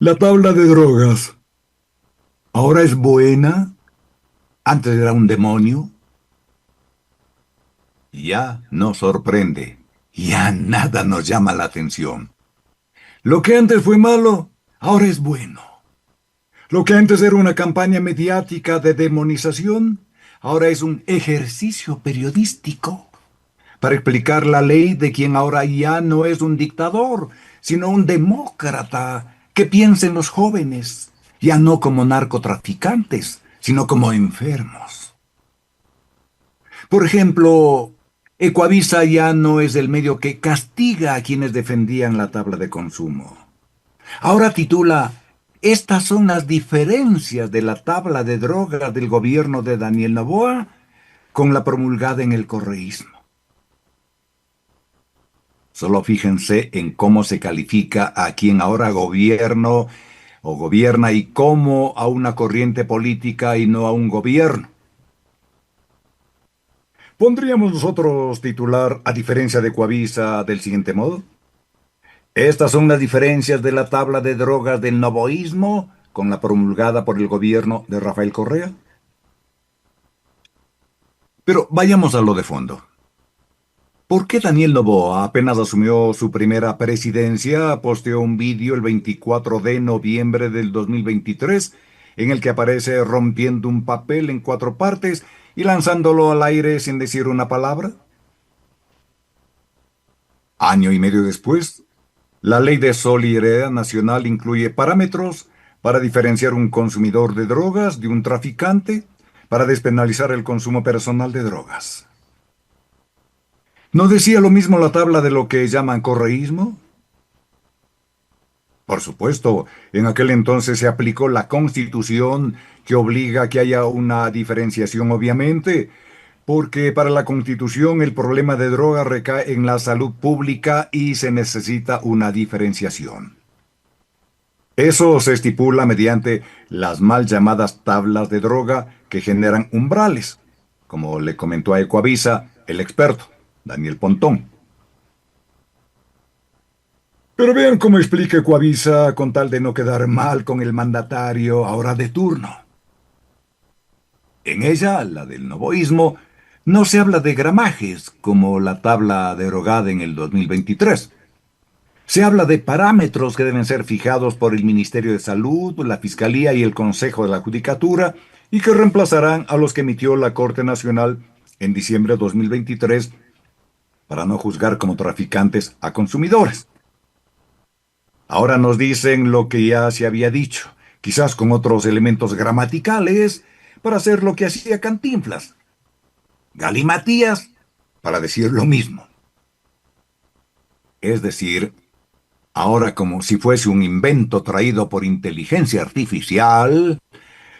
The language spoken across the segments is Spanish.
La tabla de drogas. ¿Ahora es buena? ¿Antes era un demonio? Ya no sorprende. Ya nada nos llama la atención. Lo que antes fue malo, ahora es bueno. Lo que antes era una campaña mediática de demonización, ahora es un ejercicio periodístico para explicar la ley de quien ahora ya no es un dictador, sino un demócrata que piensa en los jóvenes, ya no como narcotraficantes, sino como enfermos. Por ejemplo, Ecuavisa ya no es el medio que castiga a quienes defendían la tabla de consumo. Ahora titula, Estas son las diferencias de la tabla de drogas del gobierno de Daniel Noboa con la promulgada en el correísmo. Solo fíjense en cómo se califica a quien ahora gobierno o gobierna y cómo a una corriente política y no a un gobierno. ¿Podríamos nosotros titular, a diferencia de Coavisa, del siguiente modo? Estas son las diferencias de la tabla de drogas del novoísmo con la promulgada por el gobierno de Rafael Correa. Pero vayamos a lo de fondo. ¿Por qué Daniel Noboa, apenas asumió su primera presidencia, posteó un vídeo el 24 de noviembre del 2023 en el que aparece rompiendo un papel en 4 partes y lanzándolo al aire sin decir una palabra? Año y medio después, la Ley de Solidaridad Nacional incluye parámetros para diferenciar un consumidor de drogas de un traficante, para despenalizar el consumo personal de drogas. ¿No decía lo mismo la tabla de lo que llaman correísmo? Por supuesto, en aquel entonces se aplicó la Constitución que obliga a que haya una diferenciación, obviamente, porque para la Constitución el problema de droga recae en la salud pública y se necesita una diferenciación. Eso se estipula mediante las mal llamadas tablas de droga que generan umbrales, como le comentó a Ecoavisa el experto, Daniel Pontón. Pero vean cómo explica Coavisa con tal de no quedar mal con el mandatario ahora de turno. En ella, la del novoísmo, no se habla de gramajes como la tabla derogada en el 2023. Se habla de parámetros que deben ser fijados por el Ministerio de Salud, la Fiscalía y el Consejo de la Judicatura y que reemplazarán a los que emitió la Corte Nacional en diciembre de 2023 para no juzgar como traficantes a consumidores. Ahora nos dicen lo que ya se había dicho, quizás con otros elementos gramaticales, para hacer lo que hacía Cantinflas. Galimatías, para decir lo mismo. Es decir, ahora como si fuese un invento traído por inteligencia artificial,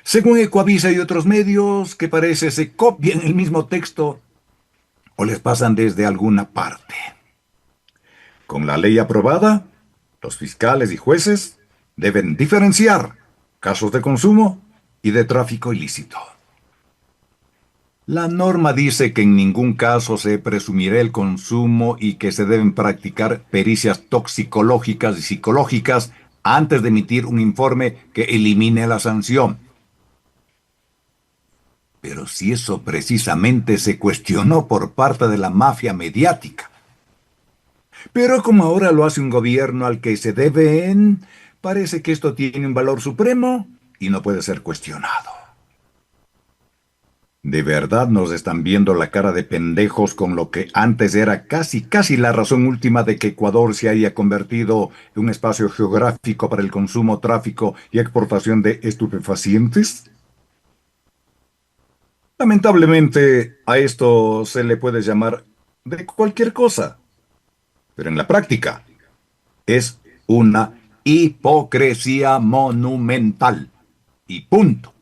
según Ecoavisa y otros medios que parece se copian el mismo texto o les pasan desde alguna parte. Con la ley aprobada, los fiscales y jueces deben diferenciar casos de consumo y de tráfico ilícito. La norma dice que en ningún caso se presumirá el consumo y que se deben practicar pericias toxicológicas y psicológicas antes de emitir un informe que elimine la sanción. Pero si eso precisamente se cuestionó por parte de la mafia mediática. Pero como ahora lo hace un gobierno al que se deben, parece que esto tiene un valor supremo y no puede ser cuestionado. ¿De verdad nos están viendo la cara de pendejos con lo que antes era casi la razón última de que Ecuador se haya convertido en un espacio geográfico para el consumo, tráfico y exportación de estupefacientes? Lamentablemente, a esto se le puede llamar de cualquier cosa, pero en la práctica es una hipocresía monumental. Y punto.